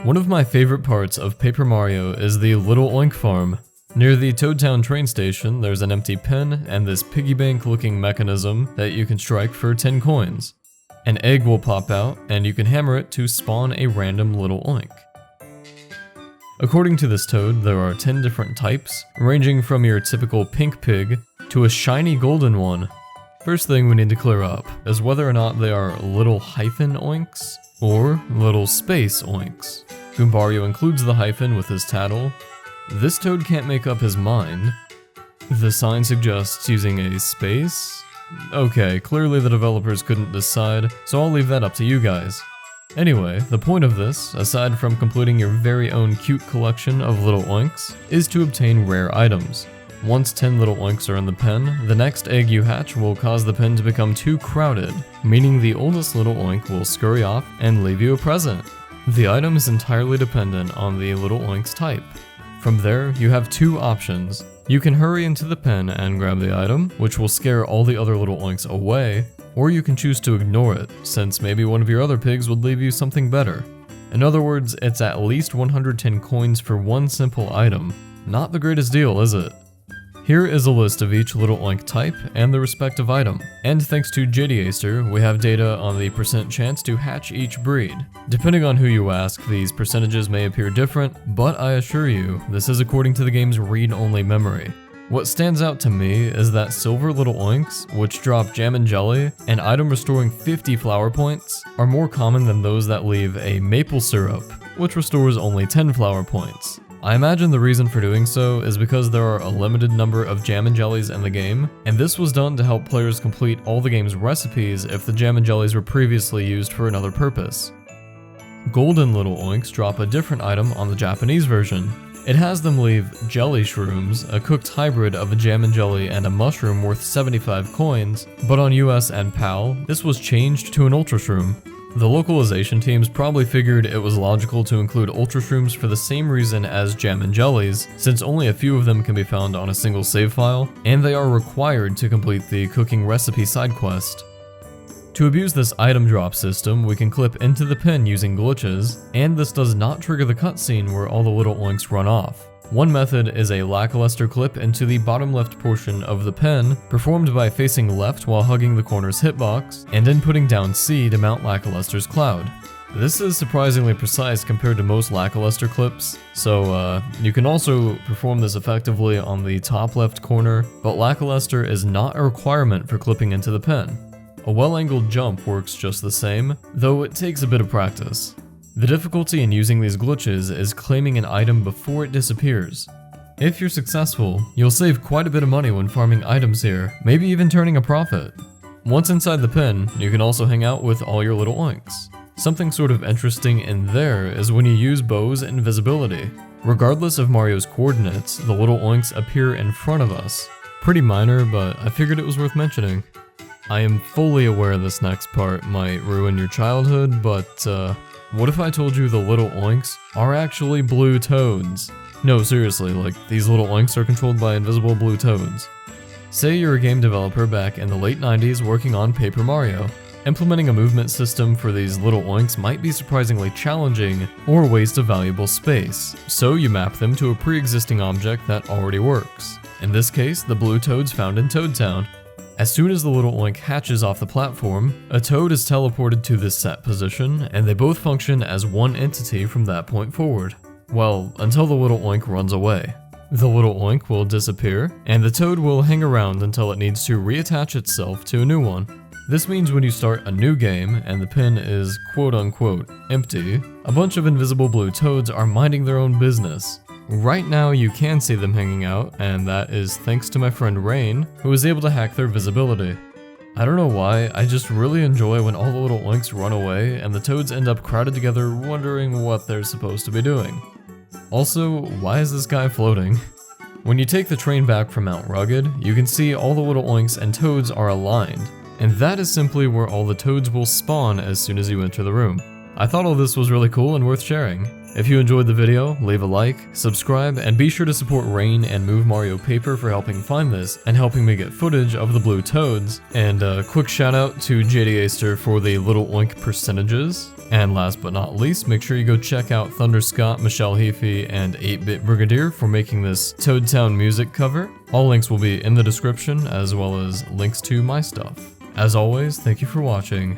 One of my favorite parts of Paper Mario is the Lil Oink farm. Near the Toad Town train station, there's an empty pin and this piggy bank looking mechanism that you can strike for 10 coins. An egg will pop out and you can hammer it to spawn a random Lil Oink. According to this toad, there are 10 different types, ranging from your typical pink pig to a shiny golden one. First thing we need to clear up is whether or not they are little hyphen oinks or little space oinks. Goombario includes the hyphen with his tattle. This toad can't make up his mind. The sign suggests using a space? Okay, clearly the developers couldn't decide, so I'll leave that up to you guys. Anyway, the point of this, aside from completing your very own cute collection of little oinks, is to obtain rare items. Once 10 little oinks are in the pen, the next egg you hatch will cause the pen to become too crowded, meaning the oldest little oink will scurry off and leave you a present. The item is entirely dependent on the little oink's type. From there, you have two options. You can hurry into the pen and grab the item, which will scare all the other little oinks away, or you can choose to ignore it, since maybe one of your other pigs would leave you something better. In other words, it's at least 110 coins for one simple item. Not the greatest deal, is it? Here is a list of each little oink type and the respective item, and thanks to JDAster, we have data on the percent chance to hatch each breed. Depending on who you ask, these percentages may appear different, but I assure you, this is according to the game's read-only memory. What stands out to me is that silver little oinks, which drop jam and jelly, an item restoring 50 flower points, are more common than those that leave a maple syrup, which restores only 10 flower points. I imagine the reason for doing so is because there are a limited number of jam and jellies in the game, and this was done to help players complete all the game's recipes if the jam and jellies were previously used for another purpose. Golden little oinks drop a different item on the Japanese version. It has them leave jelly shrooms, a cooked hybrid of a jam and jelly and a mushroom worth 75 coins, but on US and PAL, this was changed to an ultra shroom. The localization teams probably figured it was logical to include ultra shrooms for the same reason as jam and jellies, since only a few of them can be found on a single save file, and they are required to complete the cooking recipe side quest. To abuse this item drop system, we can clip into the pen using glitches, and this does not trigger the cutscene where all the little oinks run off. One method is a lackluster clip into the bottom left portion of the pen, performed by facing left while hugging the corner's hitbox, and then putting down C to mount lackluster's cloud. This is surprisingly precise compared to most lackluster clips, so you can also perform this effectively on the top left corner, but lackluster is not a requirement for clipping into the pen. A well-angled jump works just the same, though it takes a bit of practice. The difficulty in using these glitches is claiming an item before it disappears. If you're successful, you'll save quite a bit of money when farming items here, maybe even turning a profit. Once inside the pen, you can also hang out with all your little oinks. Something sort of interesting in there is when you use Bow's invisibility. Regardless of Mario's coordinates, the little oinks appear in front of us. Pretty minor, but I figured it was worth mentioning. I am fully aware this next part might ruin your childhood, but what if I told you the little oinks are actually blue toads? No, seriously, like, these little oinks are controlled by invisible blue toads. Say you're a game developer back in the late 90s working on Paper Mario. Implementing a movement system for these little oinks might be surprisingly challenging or waste of valuable space, so you map them to a pre-existing object that already works. In this case, the blue toads found in Toad Town. As soon as the little oink hatches off the platform, a toad is teleported to this set position, and they both function as one entity from that point forward. Well, until the little oink runs away. The little oink will disappear, and the toad will hang around until it needs to reattach itself to a new one. This means when you start a new game, and the pen is quote-unquote empty, a bunch of invisible blue toads are minding their own business. Right now you can see them hanging out, and that is thanks to my friend Rain, who was able to hack their visibility. I don't know why, I just really enjoy when all the little oinks run away and the toads end up crowded together wondering what they're supposed to be doing. Also, why is this guy floating? When you take the train back from Mount Rugged, you can see all the little oinks and toads are aligned, and that is simply where all the toads will spawn as soon as you enter the room. I thought all this was really cool and worth sharing. If you enjoyed the video, leave a like, subscribe, and be sure to support Rain and Move Mario Paper for helping find this and helping me get footage of the blue toads. And a quick shout out to JD Aster for the Lil Oink percentages. And last but not least, make sure you go check out Thunder Scott, Michelle Heafy, and 8-Bit Brigadier for making this Toad Town music cover. All links will be in the description, as well as links to my stuff. As always, thank you for watching.